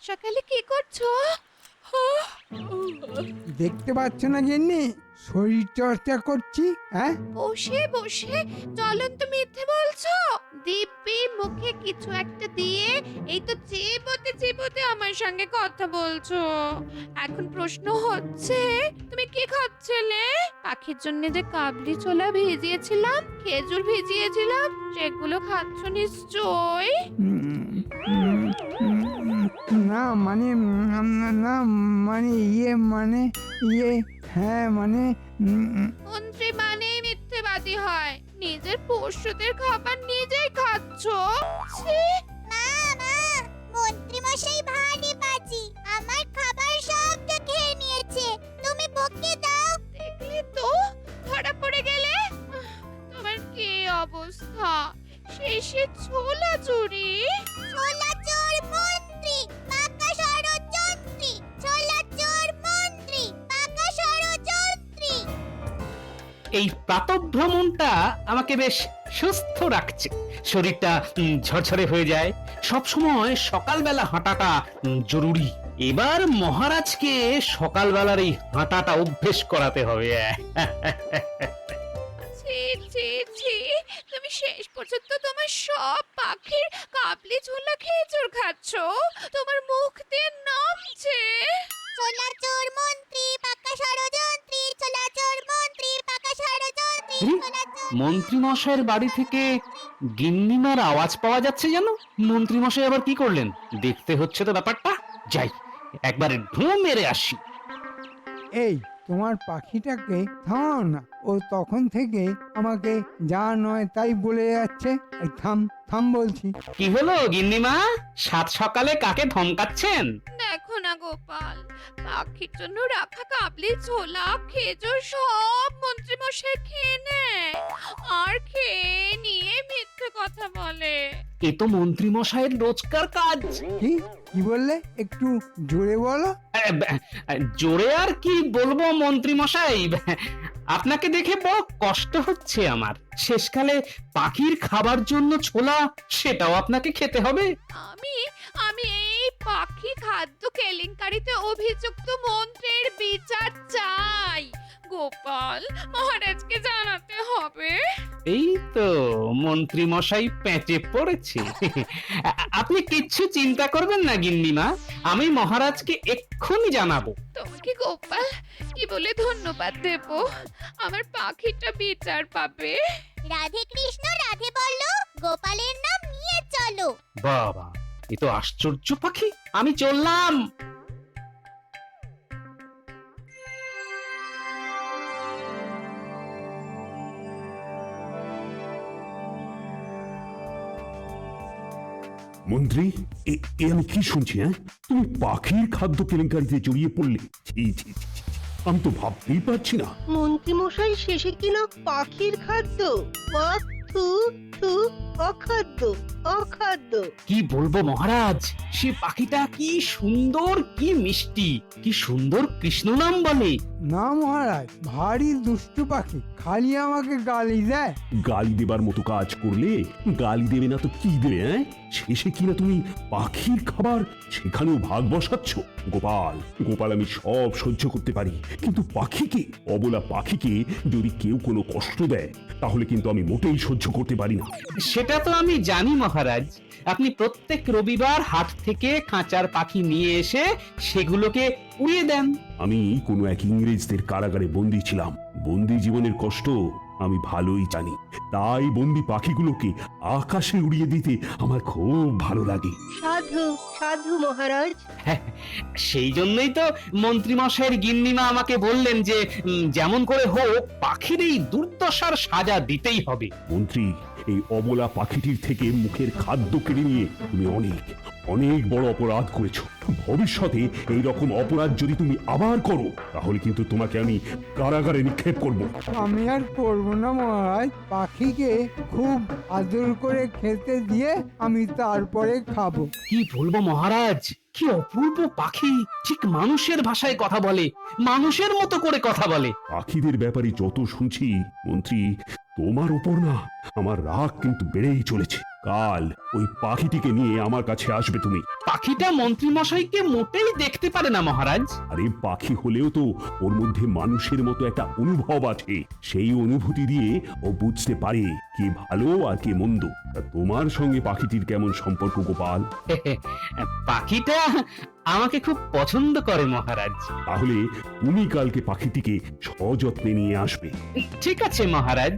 সকালে কি করছো? দেখতে পাচ্ছ না গিন্নি, শরীর চর্চা করছি। হ্যাঁ, বসে বসে জ্বলন্ত মিথ্যে বলছো। দিব্যি মুখে কিছু একটা দিয়ে এই তো চিবোতে চিবোতে আমার সঙ্গে কথা বলছো। এখন প্রশ্ন হচ্ছে, তুমি কি খাচ্ছিলে? পাখির জন্য যে কাবলি ছোলা ভিজিয়েছিলাম, খেজুর ভিজিয়েছিলাম, সেগুলো খাচ্ছ নিশ্চয়। উম, উম, উম, না মানে না মানে ইয়ে হ্যাঁ মানে মন্ত্রী মানেই মিথ্যেবাদী হয়। নিজের পোষ্যদের খাবার নিজেই খাচ্ছো। ছি! মা মা মন্ত্রী মশাই ভারী বাজি, আমার খাবার সবটা খেয়ে নিয়েছে, তুমি বকে দাও। দেখলে তো, ধরা পড়ে গেলে। তোমার কি অবস্থা? শেষে ছোলা চুরি। ছোলা চোর মন্ত্রী, পাকা ষড়যন্ত্রী, ছোলা চোর মন্ত্রী, পাকা ষড়যন্ত্রী। এই প্রাতঃভ্রমণটা আমাকে বেশ সুস্থ রাখছে। শরীরটা ঝরঝরে হয়ে যায়। সব সময় সকালবেলা হাঁটাটা জরুরি। এবার মহারাজকে সকালবেলার এই হাঁটাটা অভ্যেস করাতে হবে। ছি ছি ছি! তুমি শেষ পর্যন্ত তোমার সব পাখির কাবলি ছোলা খেজুর খাচ্ছো। তোমার মুখ দিয়ে নামছে। ছোলা চোর মন্ত্রী, পাকা ষড়যন্ত্রী, ছোলা চোর মন্ত্রী, পাকা ষড়যন্ত্রী, আরে, ছোলা চোর। মন্ত্রী মশাইয়ের বাড়ি থেকে গিন্নিমার আওয়াজ পাওয়া যাচ্ছে যেন। মন্ত্রী মশাই আবার কি করলেন? দেখতে হচ্ছে তো ব্যাপারটা। যাই, একবার ঢু মেরে আসি। এই তোমার পাখিটাকে থামাও না, ও তখন থেকে আমাকে যা নয় তাই বলে যাচ্ছে। এই থাম থাম বলছি। কি হলো গিন্নিমা? সাত সকালে কাকে ধমকাচ্ছেন? দেখো না গোপাল, পাখির জন্য রাখা কাবলি ছোলা খেজুর সব মন্ত্রী মশাই খেয়ে নেয়, আর খেয়ে নিয়ে মিথ্যে কথা বলে। এ তো মন্ত্রী মশাইয়ের রোজকার কাজ। কি কি বললে? একটু জোরে বলো। জোরে আর কি বলবো মন্ত্রী মশাই, আপনাকে দেখে বড় কষ্ট হচ্ছে আমার। শেষকালে পাখির খাবার জন্য ছোলা, সেটাও আপনাকে খেতে হবে। আমি আমি এই পাখি খাদ্য কেলেঙ্কারিতে অভিযুক্ত মন্ত্রীর বিচার চাই। গোপাল, মহারাজকে জানাতে হবে। এই তো মন্ত্রী মশাই পেঁচে পড়েছে। আপনি কিচ্ছু চিন্তা করবেন না গিন্নিমা, আমি মহারাজকে এক্ষুনি জানাবো। তোমাকে গোপাল কি বলে ধন্যবাদ দেব? আমার পাখিটা বিচার পাবে। রাধে কৃষ্ণ রাধে বলো, গোপালের নাম নিয়ে চলো। বাবা, এ তো আশ্চর্য পাখি। আমি চললাম। মন্ত্রী, এ আমি কি শুনছি? হ্যাঁ, তুমি পাখির খাদ্য কেলেঙ্কারিতে জড়িয়ে পড়লে? ছি ছি ছি ছি, আমি তো ভাবতেই পারছি না। মন্ত্রীমশাই শেষে কিনা পাখির খাদ্য, বাহ, থু থু, অখাদ্য অখাদ্য। কি বলবো মহারাজ, সে পাখিটা কি সুন্দর, কি মিষ্টি, কি সুন্দর কৃষ্ণ নাম বলে। না মহারাজ, ভারী দুষ্টু পাখি, খালি আমাকে গালি দেয়। গালি দেবার মতো কাজ করলে গালি দেবে না তো কি দেবে? হ্যাঁ, শেষে কিনা তুমি পাখির খাবার, সেখানেও ভাগ বসাচ্ছ। গোপাল গোপাল, আমি সব সহ্য করতে পারি, কিন্তু পাখিকে, অবলা পাখিকে যদি কেউ কোনো কষ্ট দেয়, তাহলে কিন্তু আমি মোটেই সহ্য করতে পারি না। সেটা তো আমি জানি মহারাজ। আপনি প্রত্যেক রবিবার হাট থেকে খাঁচার পাখি নিয়ে এসে সেগুলোকে উড়িয়ে দেন। আমি কোনো এক ইংরেজদের কারাগারে বন্দী ছিলাম। বন্দী জীবনের কষ্ট আমি ভালোই জানি, তাই বন্দী পাখিগুলোকে আকাশে উড়িয়ে দিতে আমার খুব ভালো লাগে। সাধু সাধু মহারাজ। সেই জন্যই তো মন্ত্রী মশাইয়ের গিন্নিমা আমাকে বললেন যে যেমন করে হোক পাখির এই দুর্দশার সাজা দিতেই হবে। মন্ত্রী, এই অবলা পাখিটির থেকে মুখের খাদ্য কেড়ে নিয়ে তুমি অনেক অনেক বড় অপরাধ করেছো। ভবিষ্যতে এই রকম অপরাধ যদি তুমি আবার করো, তাহলে কিন্তু তোমাকে আমি কারাগারে নিক্ষেপ করব। আমি আর করবো না মহারাজ, পাখিকে খুব আদর করে খেতে দিয়ে আমি তারপরে খাবো। কি বলবো মহারাজ, কি অপূর্ব পাখি, ঠিক মানুষের ভাষায় কথা বলে, মানুষের মতো করে কথা বলে। পাখিদের ব্যাপারে যত শুনছি মন্ত্রী, তোমার উপর না আমার রাগ কিন্তু বেড়েই চলেছে। কাল ওই পাখিটিকে নিয়ে আমার কাছে আসবে তুমি। পাখিটা মন্ত্রী মশাইকে মোটেই দেখতে পারে না মহারাজ। আরে পাখি হলেও তো ওর মধ্যে মানুষের মতো একটা অনুভব আছে, সেই অনুভূতি দিয়ে ও বুঝতে পারে কে ভালো আর কে মন্দ। তা তোমার সঙ্গে পাখিটির কেমন সম্পর্ক গোপাল? পাখিটা আমাকে খুব পছন্দ করে মহারাজ। তাহলে তুমি কালকে পাখিটিকে সযত্নে নিয়ে আসবে। ঠিক আছে মহারাজ।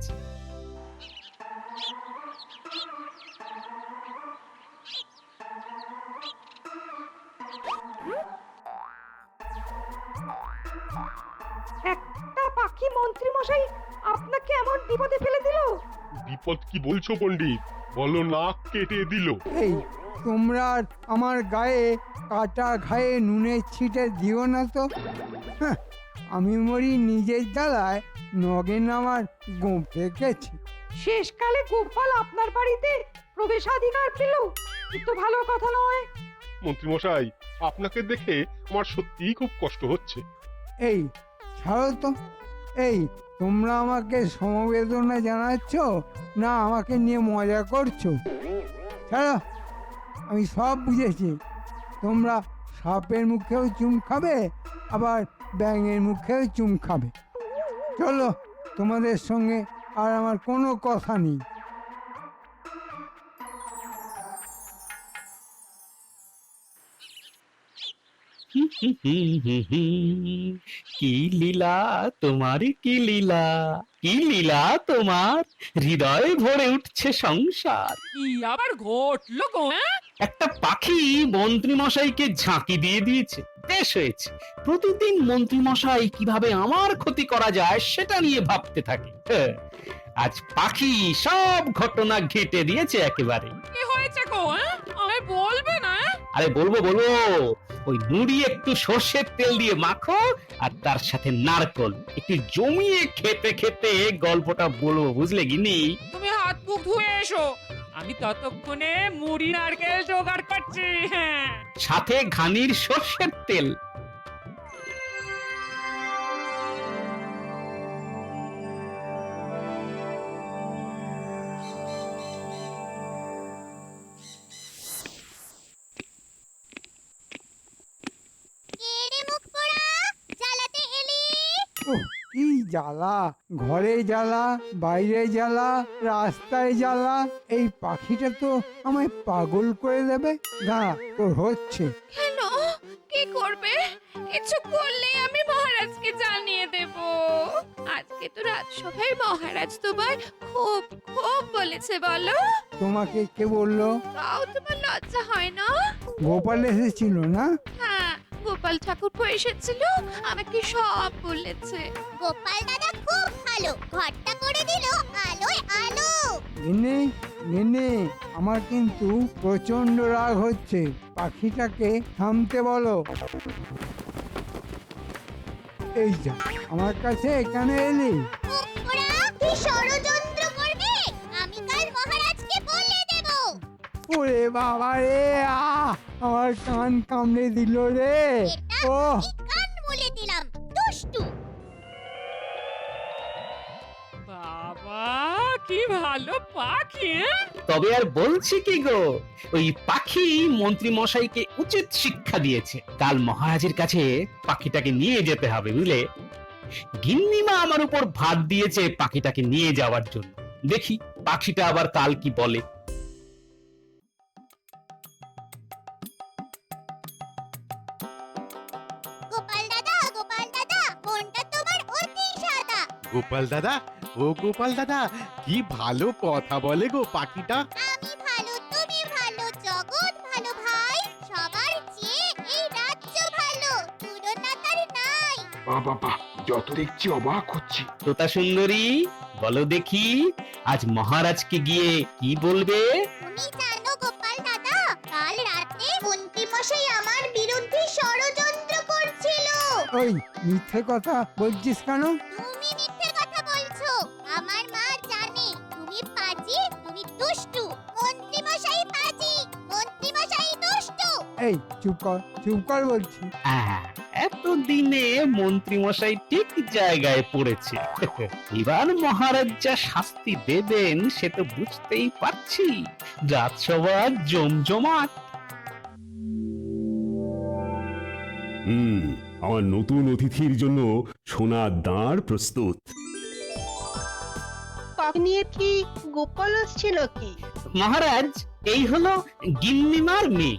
একটা পাখি মন্ত্রী মশাই আপনাকে এমন বিপদে ফেলে দিল? বিপদ কি বলছো পণ্ডিত? বলো নাক কেটে দিল। এই তোমরা আর আমার গায়ে কাটা ঘায়ে নুনের ছিটে দিও না তো। হ্যাঁ, আমি মরি নিজের জ্বালায়, নগেন আমার গোঁফে গেছে। শেষকালে গোপাল আপনার বাড়িতে প্রবেশাধিকার পেল, কিন্তু ভালো কথা নয়। মন্ত্রীমশাই, আপনাকে দেখে আমার সত্যিই খুব কষ্ট হচ্ছে। এই ছাড়ো তো। এই তোমরা আমাকে সমবেদনা জানাচ্ছ না আমাকে নিয়ে মজা করছো? ছাড়ো, আমি সব বুঝেছি। তোমরা সাপের মুখেও চুম খাবে, আবার ব্যাঙের মুখেও চুম খাবে। চলো, তোমাদের সঙ্গে আর আমার কোনো কথা নেই। কি লীলা তোমার, কি লীলা, কি লীলা তোমার, হৃদয় ভরে উঠছে সংসার। কি আবার ঘটলো গো? একটা পাখি মন্ত্রী মশাইকে ঝাঁকি দিয়ে দিয়েছে। বেশ হয়েছে, প্রতিদিন মন্ত্রী মশাই কিভাবে আমার ক্ষতি করা যায় সেটা নিয়ে ভাবতে থাকে। আজ পাখি সব ঘটনা ঘেঁটে দিয়েছে একেবারে। কি হয়েছে গো? আমায় বলবে না? আরে বলবো বলবো, ওই নুড়ি একটু সর্ষের তেল দিয়ে মাখো আর তার সাথে নারকল একটু জমিয়ে খেতে খেতে গল্পটা বলবো, বুঝলে গিন্নি? তুমি হাত মুখ ধুয়ে এসো, আমি ততক্ষণে মুড়ি নারকেল জোগাড় করছি। হ্যাঁ, সাথে ঘানির সর্ষের তেল। কে রে মুখ পোড়া, জ্বালাতে এলি? ওহ, কি জ্বালা! ঘরে জ্বালা, বাইরে জ্বালা, রাস্তায় জ্বালা। এই পাখিটা তো আমায় পাগল করে দেবে। না, তোর হচ্ছে। কেন? কি করবে? কিছু করলেই আমি মহারাজকে জানিয়ে দেব। আজকে তো রাজসভায় মহারাজ তোমায় খুব খুব বলেছে, বলো? তোমাকে কে বললো? তাও তোমার লজ্জা হয় না? গোপাল এসেছিল না? হ্যাঁ, গোপাল ঠাকুরপো এসেছিল, আমাকে সব বলেছে। গোপাল দাদা খুব ভালো, ঘরটা করে দিল আলোয় আলো। গিন্নি, গিন্নি, আমার কিন্তু প্রচন্ড রাগ হচ্ছে। পাখিটাকে থামতে বলো। এই যা, আমার কাছে এখানে এলি। মুখ পোড়া, কি ষড়যন্ত্র করবে? আমি কাল মহারাজকে বলে দেব। ওরে বাবা রে, আমার কান কামড়ে দিল রে। ও আমি কান বলে দিলাম, দুষ্টু। বাবা কি ভালো পাখি! তবে আর বলছি কি গো, ওই পাখি মন্ত্রী মশাইকে উচিত শিক্ষা দিয়েছে। কাল মহারাজের কাছে পাখিটাকে নিয়ে যেতে হবে, বুঝলে? গিন্নিমা আমার উপর ভাত দিয়েছে পাখিটাকে নিয়ে যাওয়ার জন্য। দেখি পাখিটা আবার কাল কি বলে। গোপাল দাদা, মনটা তোমার অতি সাদা। গোপাল দাদা, ও গোপাল দাদা, কি ভালো কথা বলে গো পাখিটা। আমি ভালো, তুমি ভালো, জগৎ ভালো ভাই। সবার চেয়ে এই রাজ্য ভালো, তুলনা তার নাই। বাবা, যত দেখছি অবাক হচ্ছি। তোতা সুন্দরী, বলো দেখি আজ মহারাজকে গিয়ে কি বলবে? তুমি জানো গোপাল দাদা, কাল রাতে মন্ত্রী মশাই আমার বিরুদ্ধে ষড়যন্ত্র করছিল। ওই মিথ্যে কথা বলছিস কেন? তুমি মিথ্যে কথা বলছো। আমার মা জানে তুমি পাজি, তুমি দুষ্টু। মন্ত্রী মশাই পাজি, মন্ত্রী মশাই দুষ্টু। এই চুপ কর, চুপ কর বলছি। এতদিনে মন্ত্রী মশাই ঠিক জায়গায় পড়েছে। এবার মহারাজ যা শাস্তি দেবেন সে তো বুঝতেই পারছি। রাজসভার জমজমাট। আমার নতুন অতিথির জন্য সোনার দাঁড় প্রস্তুত। পাক নিয়ে কি গোপাল আসছে নাকি? মহারাজ, এই হলো গিন্নিমার মেয়ে।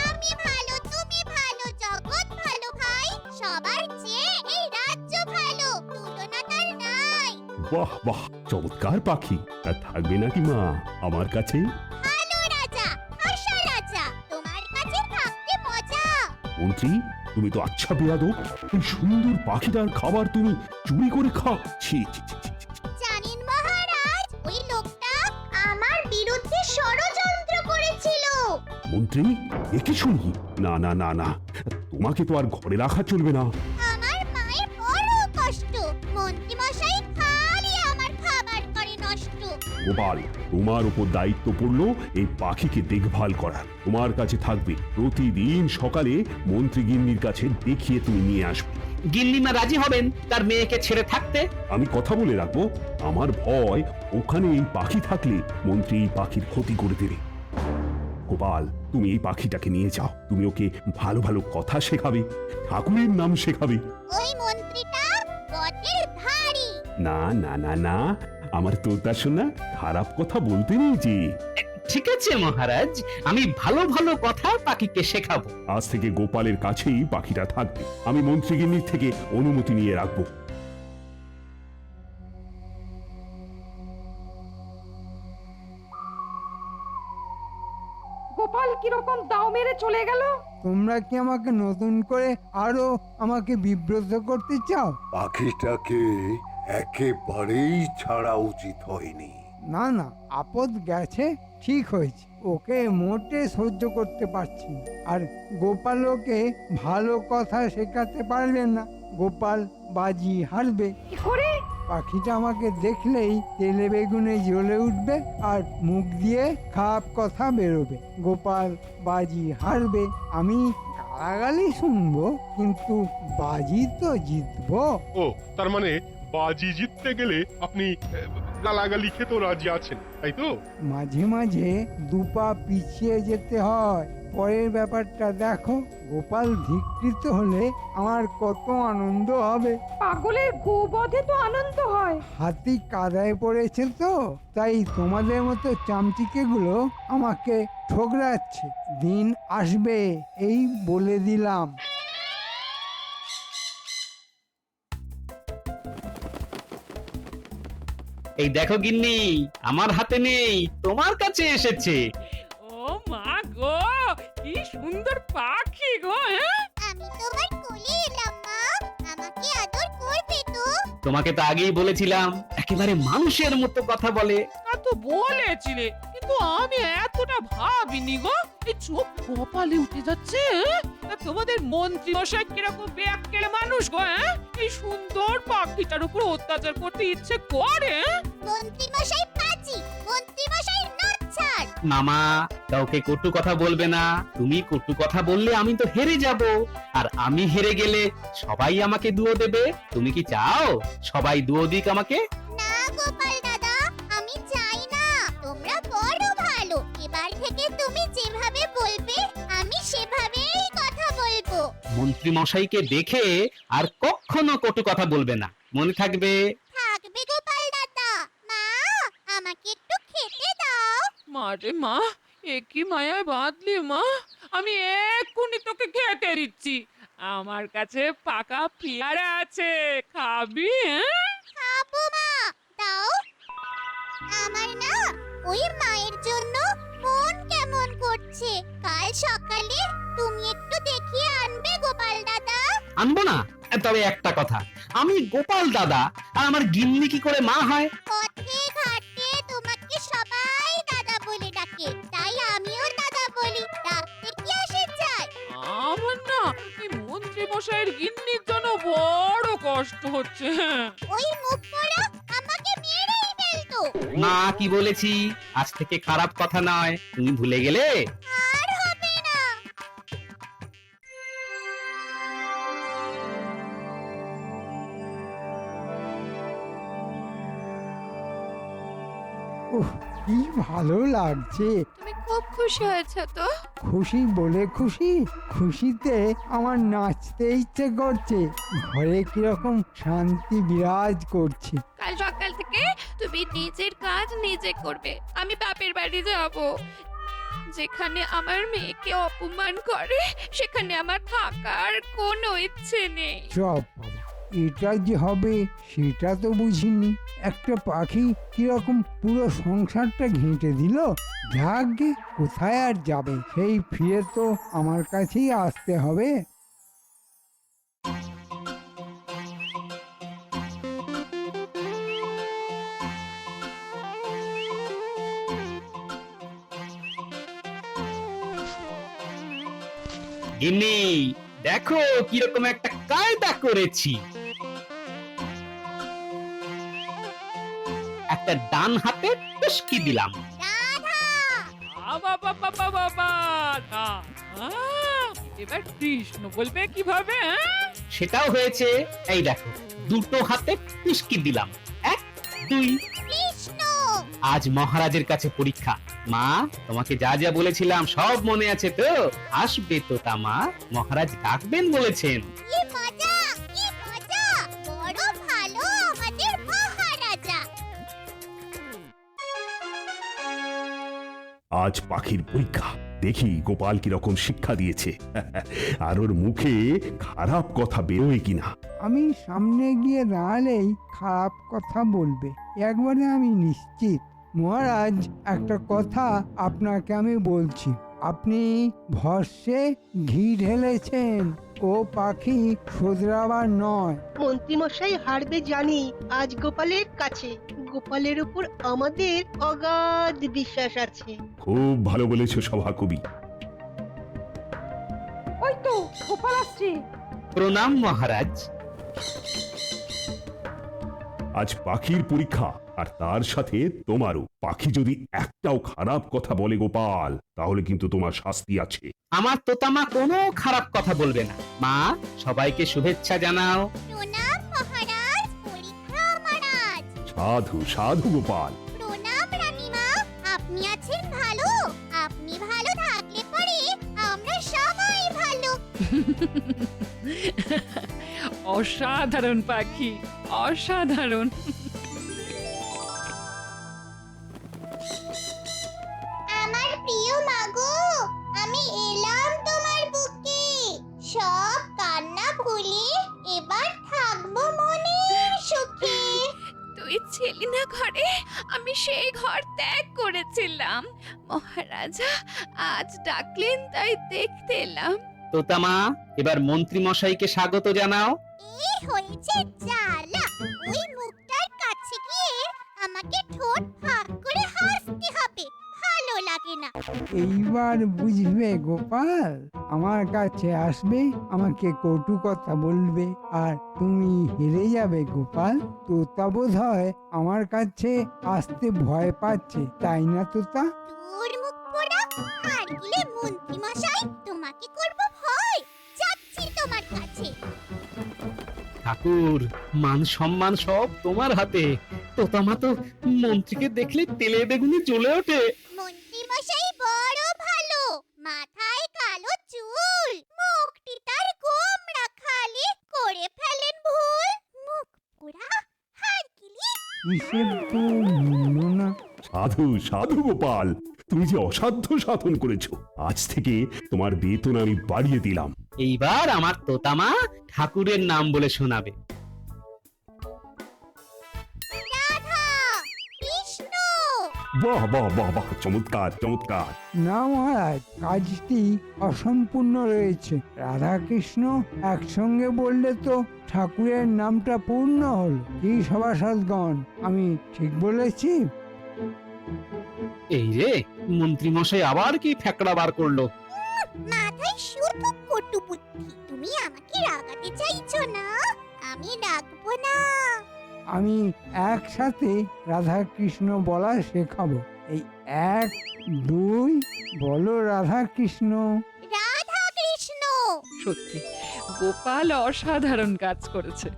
আমি ভালো, তুমি ভালো, জগৎ ভালো ভাই। সবার চেয়ে এই রাজ্য ভালো, তুলনা তার নাই। বাহ বাহ, চমৎকার পাখি। আর থাকবে নাকি মা আমার কাছে? ভালো রাজা, হাসা রাজা, তোমার কাছে থাকতে মজা। মন্ত্রী, তুমি তো আচ্ছা বেয়াদব। এই সুন্দর পাখিটার খাবার তুমি চুরি করে খাও। ছি ছি ছি ছি, ছি। জানেন মহারাজ, ওই লোকটা আমার বিরুদ্ধে ষড়যন্ত্র করেছিল। মন্ত্রী, এ কি শুনি? না না না না, তোমাকে তো আর ঘরে রাখা চলবে না। আমার মায়ের বড় কষ্ট, মন্ত্রী মশাই খালি আমার খাবার করে নষ্ট। গোপাল, তোমার উপর দায়িত্ব পড়লো এই পাখিকে দেখভাল করার। তোমার কাছে থাকবে, প্রতিদিন সকালে মন্ত্রী গিন্নির কাছে দেখিয়ে তুমি নিয়ে আসবে। গিন্নিমা রাজি হবেন তার মেয়েকে ছেড়ে থাকতে? আমি কথা বলে রাখবো, আমার ভয় ওখানে এই পাখি থাকলে মন্ত্রী এই পাখির ক্ষতি করে দেবে। গোপাল, তুমি এই পাখিটাকে নিয়ে যাও। তুমি ওকে ভালো ভালো কথা শেখাবে, ঠাকুরের নাম শেখাবে। ওই মন্ত্রীটা বটের ধাড়ি। না না না না, আমার তোতা শোনা খারাপ কথা বলতে নেই যে। ঠিক আছে মহারাজ, আমি ভালো ভালো কথা পাখিকে শেখাবো। আজ থেকে গোপালের কাছেই পাখিটা থাকবে। আমি মন্ত্রীগিন্নির থেকে অনুমতি নিয়ে রাখবো। গোপাল কিরকম দাও মেরে চলে গেল। তোমরা কি আমাকে নতুন করে আরো আমাকে বিব্রত করতে চাও? পাখিটাকে একেবারেই ছাড়া উচিত হয়নি। না না, আপদ গেছে, ঠিক হয়েছে। ওকে মোটে সহ্য করতে পারছি না। আর গোপাল ওকে ভালো কথা শেখাতে পারবে না। গোপাল বাজি হারবে। কি করে? পাখিটা আমাকে দেখলেই তেলে বেগুনে জ্বলে উঠবে আর মুখ দিয়ে খারাপ কথা বেরোবে। গোপাল বাজি হারবে, আমি গালাগালি শুনবো, কিন্তু বাজি তো জিতবো। ও, তার মানে বাজি জিততে গেলে আপনি গালাগালি খেতেও রাজি আছেন, তাই তো? মাঝে মাঝে দুপা পিছিয়ে যেতে হয়। পরের ব্যাপারটা দেখো, গোপাল ধিকৃত হলে আমার কত আনন্দ হবে। পাগলের গোবধে তো আনন্দ হয়। হাতি কাদায় পড়েছে তো, তাই তোমাদের মতো চামচিকেগুলো আমাকে ঠোকরাচ্ছে। দিন আসবে, এই বলে দিলাম। এই দেখো গিন্নি, আমার হাতে নেই, তোমার কাছে এসেছে। ও মা গো, কি সুন্দর পাখি গো। হ্যাঁ, আমি তোমার কোলে এলাম মা, আমাকে আদর করবে তো? তোমাকে তো আগেই বলেছিলাম একেবারে মানুষের মতো কথা বলে। তা তো বলেছিলে, কিন্তু আমি এতটা ভাবিনি গো। এই চোখ কপালে উঠে যাচ্ছে। হ্যাঁ? তা তোমাদের মন্ত্রী মশাই কিরকম বেয়াক্কেল মানুষ গো। হ্যাঁ, এই সুন্দর পাখিটার উপর অত্যাচার করতে ইচ্ছে করে। হ্যাঁ? মন্ত্রী মশাই পাজি, মন্ত্রী মশাই নাচ্ছার। মামা, কাউকে কটু কথা বলবে না। তুমি কটু কথা বললে আমি তো হেরে যাব, আর আমি হেরে গেলে সবাই আমাকে দুয়ো দেবে। তুমি কি চাও সবাই দুয়ো দিক আমাকে? না গোপাল দাদা, আমি চাই না। তোমরা বড় ভালো। এবার থেকে তুমি যেভাবে বলবে আমি সেভাবেই কথা বলবো। মন্ত্রী মশাইকে দেখে আর কখনো কটু কথা বলবে না, মনে থাকবে। থাকবে গোপাল দাদা। মা, আমাকে একটু খেতে দাও। মারে মা, এ কি মায়ায় বাঁধলি মা। আমি এক্ষুনি তোকে খেতে দিচ্ছি। আমার কাছে পাকা পেয়ারা আছে, খাবি? হ্যাঁ, খাবো মা, দাও। আমার না ওই মায়ের জন্য মন কেমন করছে। কাল সকালে তুমি একটু দেখিয়ে আনবে গোপাল দাদা। আনবো না? তবে একটা কথা, আমি গোপাল দাদা আর আমার গিন্নি কি করে মা হয়? পথে ঘাটে তোমাকে সবাই দাদা বলে ডাকে, তাই আমিও দাদা বলি। ডাকতে কি আসে যায়? আমার না এই মন্ত্রী মশাইয়ের গিন্নির জন্য বড় কষ্ট হচ্ছে। হ্যাঁ, ওই মুখ পোড়া আমাকে মেরেই ফেলতো। মা, কি বলেছি? আজ থেকে খারাপ কথা নয়, তুমি ভুলে গেলে? আর হবে না। উহ, কি ভালো লাগছে। তুমি খুব খুশি হয়েছো তো? খুশি বলে খুশি, খুশিতে আমার নাচতে ইচ্ছে করছে। ঘরে কিরকম শান্তি বিরাজ করছে। কাল সকাল থেকে তুমি নিজের কাজ নিজে করবে। আমি বাপের বাড়ি যাব। যেখানে আমার মেয়েকে অপমান করে সেখানে আমার থাকার কোনো ইচ্ছে নেই। চপ বাবা, এটা যে হবে সেটা তো বুঝিনি। একটা পাখি কিরকম পুরো সংসারটা ঘেঁটে দিল। যাকে কোথায় আর যাবে, সেই ফিরে তো আমার কাছেই আসতে হবে। গিন্নি, দেখো কিরকম একটা কায়দা করেছি। একটা ডান হাতে টুসকি দিলাম। বাবা বাবা বাবা বাবা এবার কৃষ্ণ বলবে কিভাবে? সেটাও হয়েছে। এই দেখো, দুটো হাতে টুসকি দিলাম। 1 2। কৃষ্ণ, আজ মহারাজের কাছে পরীক্ষা। মা, তোমাকে যা যা বলেছিলাম সব মনে আছে তো? আসবে তো তা মা, মহারাজ ডাকবেন বলেছেন। কি মজা, কি মজা! বড় ভালো আমাদের মহারাজা। আজ পাখির পরীক্ষা, দেখি গোপাল কিরকম শিক্ষা দিয়েছে। আর ওর মুখে খারাপ কথা বেরোয় কিনা। আমি সামনে গিয়ে দাঁড়ালেই খারাপ কথা বলবে, একবারে আমি নিশ্চিত। মহারাজ, একটা কথা আপনাকে আমি বলছি। আপনি ভস্যে ঘি ঢেলেছেন। ও পাখি শোধরাবার নয়। মন্ত্রীমশাই হারবে জানি আজ গোপালের কাছে। গোপালের উপর আমাদের অগাধ বিশ্বাস আছে। খুব ভালো বলেছো সভাকবি। ওই তো গোপাল আসছে। প্রণাম মহারাজ। আজ পাখির পরীক্ষা, আর তার সাথে তোমারও। পাখি যদি একটাও খারাপ কথা বলে গোপাল, তাহলে কিন্তু তোমার শাস্তি আছে। আমার তোতামা কোনো খারাপ কথা বলবে না। মা, সবাইকে শুভেচ্ছা জানাও। প্রণাম মহারাজ, পরীক্ষা আমার আজ। সাধু সাধু গোপাল। প্রণাম রানীমা, আপনি আছেন ভালো? আপনি ভালো থাকলে পরে আমরা সবাই ভালো। অসাধারণ পাখি, অসাধারণ। আমার প্রিয় মাগো, আমি এলাম তোমার বুকে। সব কান্না ভুলে এবার থাকবো মনের সুখে। তুই ছিলি না ঘরে, আমি সেই ঘর ত্যাগ করেছিলাম। মহারাজা আজ ডাকলেন তাই দেখতে এলাম। তোতামা, এবার মন্ত্রী মশাইকে স্বাগত জানাও। এই হয়েছে জ্বালা, ওই মুখটার কাছে গিয়ে আমাকে ঠোঁট ফাঁক করে হাসতে হবে। ভালো লাগে না। এইবার বুঝবে গোপাল, আমার কাছে আসবে, আমাকে কটু কথা বলবে, আর তুমি হেরে যাবে গোপাল। তোতা বোধ হয় আমার কাছে আসতে ভয় পাচ্ছে, তাই না তোতা? তোর মুখ পোড়া, হার গিলে মন্ত্রী মশাই তোমাকে করব ভয়। যাচ্ছি তোমার কাছে। ঠাকুর, মান সম্মান সব তোমার হাতে। তোতামা তো মন্ত্রীকে দেখলে তেলে বেগুনে জ্বলে ওঠে। মন্ত্রী মশাই বড় ভালো, মাথায় কালো চুল, মুখটি তার গোমড়া খালি, করে ফেলেন ভুল। মুখ পোড়া, হার গিলি। হিসেব তো মিলল না। সাধু সাধু গোপাল, তুমি যে অসাধ্য সাধন করেছো। আজ থেকে তোমার বেতন আমি বাড়িয়ে দিলাম। এইবার আমার তোতামা ঠাকুরের নাম বলে শোনাবে। রাধা, কৃষ্ণ। বাহ বাহ বাহ বাহ, চমৎকার চমৎকার। না মহারাজ, কাজটি অসম্পূর্ণ রয়েছে। রাধাকৃষ্ণ একসঙ্গে বললে তো ঠাকুরের নামটা পূর্ণ হলো। কি সভাসদগণ, আমি ঠিক বলেছি? এই রে, মন্ত্রী মশাই আবার কি ফ্যাকড়া বার করলো? মাথায় শুধু কটু বুদ্ধি। তুমি আমাকে রাগাতে চাইছো না? আমি রাখবো না। আমি একসাথে রাধাকৃষ্ণ বলা শেখাবো। এই 1 2 বলো রাধাকৃষ্ণ। রাধা কৃষ্ণ। সত্যি গোপাল অসাধারণ কাজ করেছে।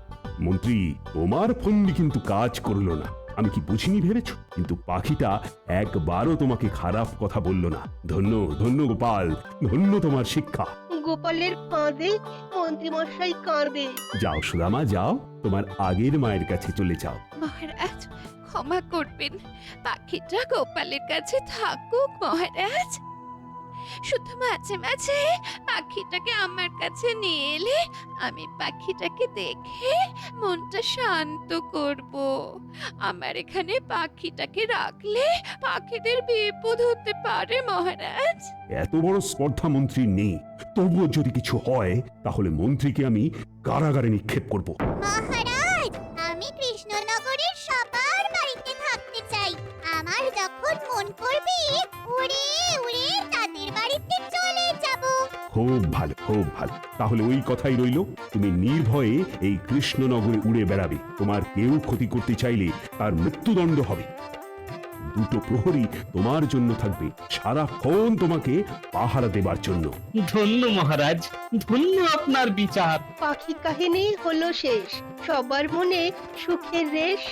মন্ত্রী, তোমার ফন্দি কিন্তু কাজ করলো না। আমি কি বুঝিনি ভেবেছ? কিন্তু পাখিটা একবারও তোমাকে খারাপ কথা বলল না। ধন্য ধন্য গোপাল, ধন্য তোমার শিক্ষা। গোপালের ফাঁদে মন্ত্রীমশাই কাঁদে। যাও সুদামা, যাও, তোমার আগের মায়ের কাছে চলে যাও। মহারাজ ক্ষমা করবেন, পাখিটা গোপালের কাছে থাকুক মহারাজ। শুধু মাঝে মাঝে পাখিটাকে আমার কাছে নিয়ে এলে আমি পাখিটাকে দেখে মনটা শান্ত করব। আমার এখানে পাখিটাকে রাখলে পাখিদের বিপদ হতে পারে মহারাজ। এত বড় স্পর্ধা মন্ত্রীর নেই, তবুও যদি কিছু হয় তাহলে মন্ত্রীকে আমি কারাগারে নিক্ষেপ করব। মহারাজ, আমি কৃষ্ণনগরের সবার বাড়িতে থাকতে চাই। আমার যখন মন করবে উড়ে উড়ে তাদের বাড়িতে চলে যাব। খুব ভালো, খুব ভালো। তাহলে ওই কথাই রইল, তুমি নির্ভয়ে এই কৃষ্ণনগরে উড়ে বেড়াবে। তোমার কেউ ক্ষতি করতে চাইলে তার মৃত্যুদণ্ড হবে। দুটো প্রহরী তোমার জন্য থাকবে, সারাক্ষণ তোমাকে পাহারা দেবার জন্য। ধন্য মহারাজ, ধন্য আপনার বিচার। পাখি কাহিনী হলো শেষ, সবার মনে সুখের রেশ।